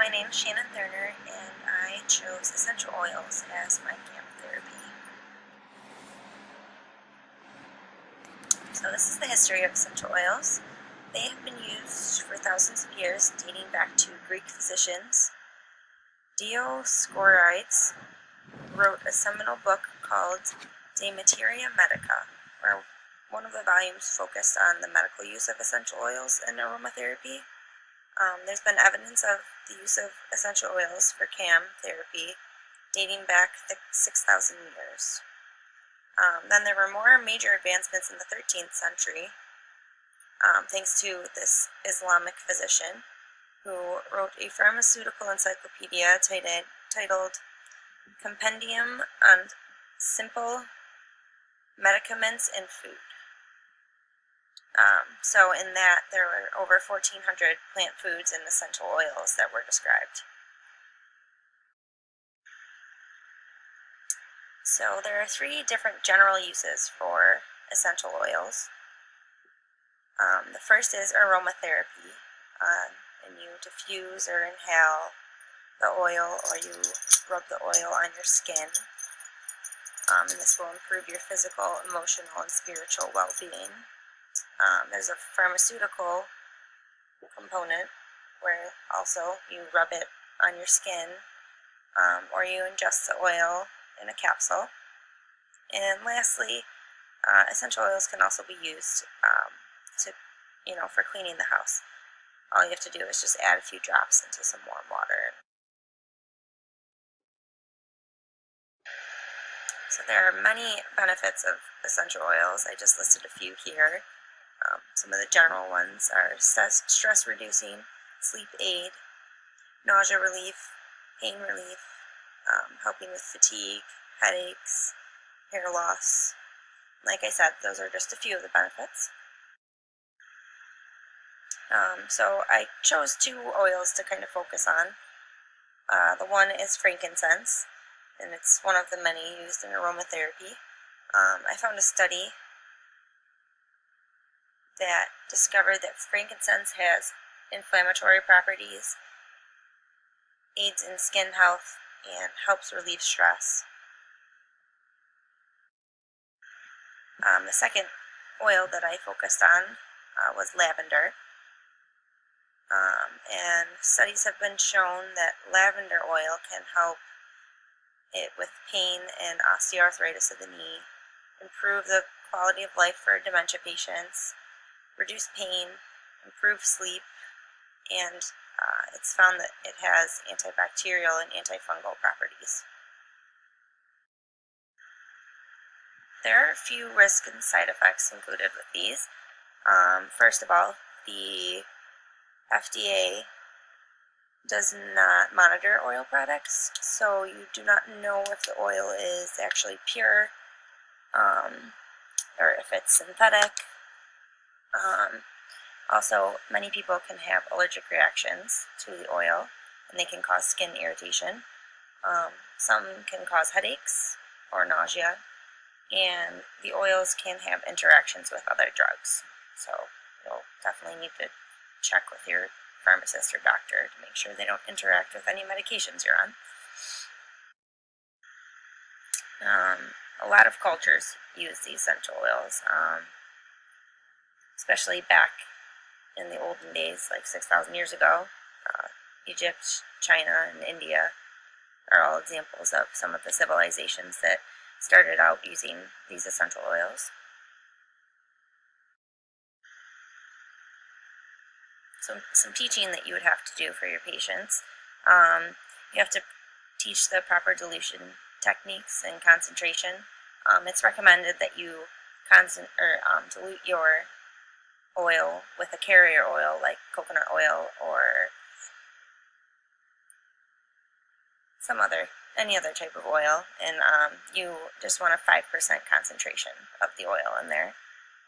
my name is Shannon Thurner, and I chose essential oils as my CAM therapy. So this is the history of essential oils. They have been used for thousands of years, dating back to Greek physicians. Dioscorides wrote a seminal book called De Materia Medica, where one of the volumes focused on the medical use of essential oils in aromatherapy. There's been evidence of the use of essential oils for CAM therapy dating back 6,000 years. Then there were more major advancements in the 13th century, thanks to this Islamic physician who wrote a pharmaceutical encyclopedia titled Compendium on Simple Medicaments and Food. So in that, there were over 1,400 plant foods and essential oils that were described. So there are 3 different general uses for essential oils. The first is aromatherapy, and you diffuse or inhale the oil, or you rub the oil on your skin, and this will improve your physical, emotional, and spiritual well-being. There's a pharmaceutical component where also you rub it on your skin, or you ingest the oil in a capsule. And lastly, essential oils can also be used for cleaning the house. All you have to do is just add a few drops into some warm water. So there are many benefits of essential oils. I just listed a few here. Some of the general ones are stress reducing, sleep aid, nausea relief, pain relief, helping with fatigue, headaches, hair loss. Like I said, those are just a few of the benefits. So I chose 2 oils to kind of focus on. The one is frankincense, and it's one of the many used in aromatherapy. I found a study that discovered that frankincense has inflammatory properties, aids in skin health, and helps relieve stress. The second oil that I focused on was lavender. And studies have been shown that lavender oil can help it with pain and osteoarthritis of the knee, improve the quality of life for dementia patients, reduce pain, improve sleep, and it's found that it has antibacterial and antifungal properties. There are a few risks and side effects included with these. First of all, the FDA does not monitor oil products, so you do not know if the oil is actually pure or if it's synthetic. Also, many people can have allergic reactions to the oil, and they can cause skin irritation. Some can cause headaches or nausea, and the oils can have interactions with other drugs. So you'll definitely need to check with your pharmacist or doctor to make sure they don't interact with any medications you're on. A lot of cultures use these essential oils, especially back in the olden days, like 6,000 years ago. Egypt, China, and India are all examples of some of the civilizations that started out using these essential oils. So some teaching that you would have to do for your patients. You have to teach the proper dilution techniques and concentration. It's recommended that you dilute your oil with a carrier oil like coconut oil or any other type of oil, and you just want a 5% concentration of the oil in there.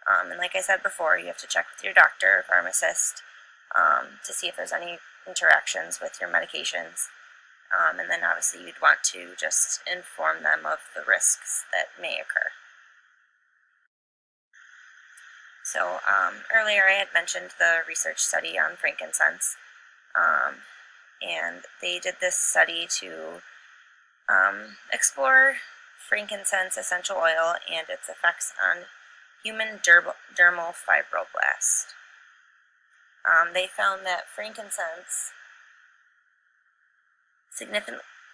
And like I said before, you have to check with your doctor or pharmacist to see if there's any interactions with your medications. And then obviously you'd want to just inform them of the risks that may occur. So earlier I had mentioned the research study on frankincense. and they did this study to explore frankincense essential oil and its effects on human dermal fibroblasts. They found that frankincense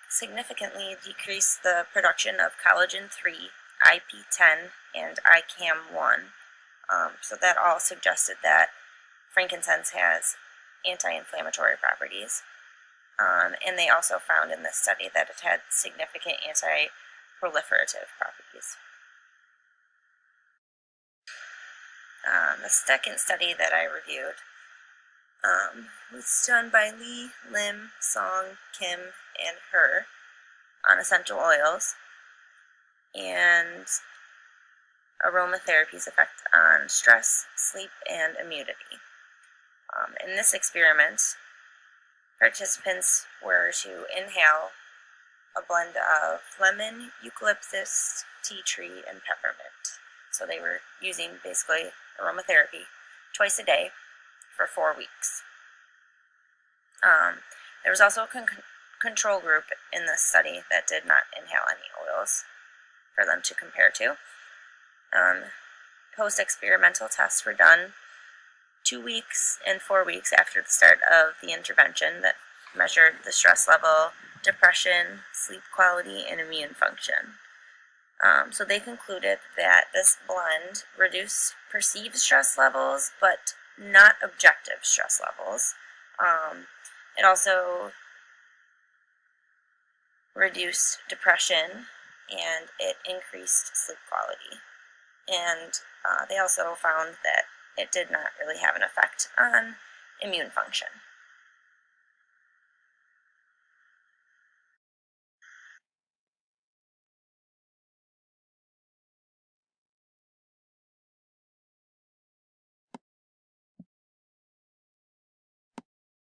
significantly decreased the production of collagen 3, IP10, and ICAM1. So that all suggested that frankincense has anti-inflammatory properties. And they also found in this study that it had significant anti-proliferative properties. The second study that I reviewed was done by Lee, Lim, Song, Kim, and Her on essential oils and aromatherapy's effect on stress, sleep, and immunity. In this experiment, participants were to inhale a blend of lemon, eucalyptus, tea tree, and peppermint. So they were using basically aromatherapy twice a day for 4 weeks. There was also a control group in this study that did not inhale any oils for them to compare to. Post-experimental tests were done 2 weeks and 4 weeks after the start of the intervention that measured the stress level, depression, sleep quality, and immune function. So they concluded that this blend reduced perceived stress levels, but not objective stress levels. It also reduced depression, and it increased sleep quality. And they also found that it did not really have an effect on immune function.